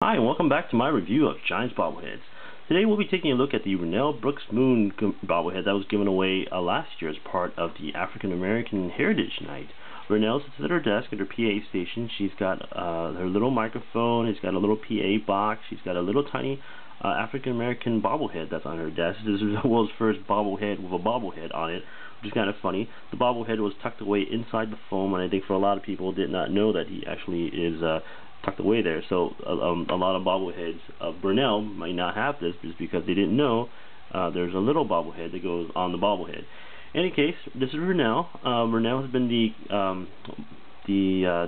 Hi, and welcome back to my review of Giants bobbleheads. Today we'll be taking a look at the Renel Brooks Moon bobblehead that was given away last year as part of the African American Heritage Night. Renel sits at her desk at her PA station. She's got her little microphone, she's got a little PA box, she's got a little tiny African American bobblehead that's on her desk. This is the world's first bobblehead with a bobblehead on it, which is kind of funny. The bobblehead was tucked away inside the foam, and I think for a lot of people did not know that he actually is tucked away there. So a lot of bobbleheads of Renel might not have this just because they didn't know there's a little bobblehead that goes on the bobblehead. In any case, this is Renel. Renel has been the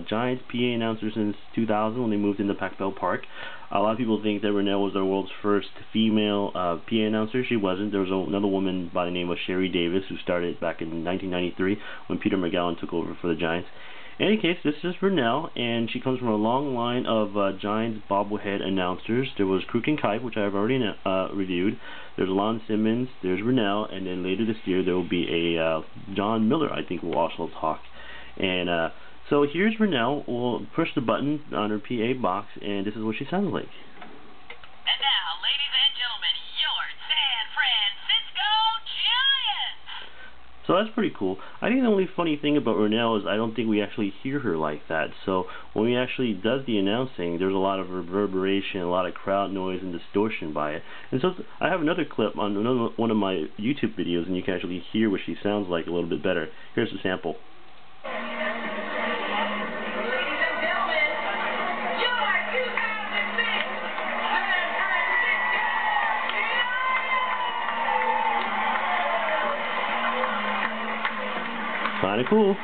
Giants PA announcer since 2000 when they moved into Pac Bell Park. A lot of people think that Renel was the world's first female PA announcer. She wasn't. There was another woman by the name of Sherry Davis who started back in 1993 when Peter McGowan took over for the Giants. In any case, this is Renel, and she comes from a long line of Giants bobblehead announcers. There was Crook and Kipe, which I have already reviewed. There's Lon Simmons, there's Renel, and then later this year there will be a John Miller, I think, will also talk. And so here's Renel. We'll push the button on her PA box, and this is what she sounds like. And now, ladies and gentlemen, your San Francisco Giants! So that's pretty cool. I think the only funny thing about Renel is I don't think we actually hear her like that. So when we actually does the announcing, there's a lot of reverberation, a lot of crowd noise and distortion by it. And so I have another clip on one of my YouTube videos, and you can actually hear what she sounds like a little bit better. Here's a sample. Kind of cool.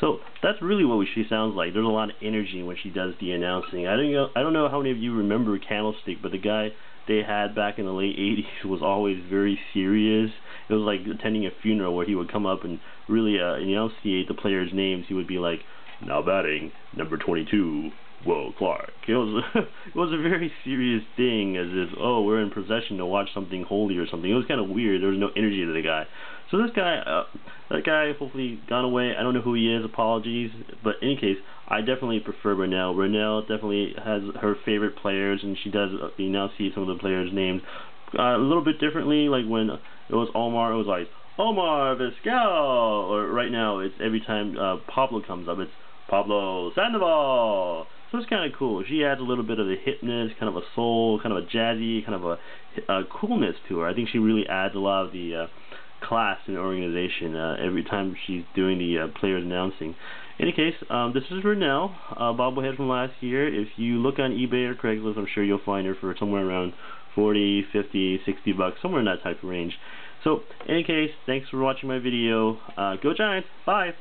So that's really what she sounds like. There's a lot of energy when she does the announcing. I don't know how many of you remember Candlestick, but the guy they had back in the late 80s was always very serious. It was like attending a funeral where he would come up and really enunciate the players' names. He would be like, "Now batting, number 22, Will Clark." It was a very serious thing, as if, oh, we're in procession to watch something holy or something. It was kind of weird. There was no energy to the guy. So this guy, that guy hopefully gone away. I don't know who he is. Apologies. But in any case, I definitely prefer Renel. Renel definitely has her favorite players, and she does enunciate some of the players' names a little bit differently. Like when it was Omar, it was like, Omar Vizquel. Or right now, it's every time Pablo comes up, it's Pablo Sandoval. So it's kind of cool. She adds a little bit of the hipness, kind of a soul, kind of a jazzy, kind of a coolness to her. I think she really adds a lot of the class in the organization every time she's doing the players announcing. In any case, this is Renel, bobblehead from last year. If you look on eBay or Craigslist, I'm sure you'll find her for somewhere around 40, 50, 60 bucks, somewhere in that type of range. So, in any case, thanks for watching my video. Go Giants! Bye!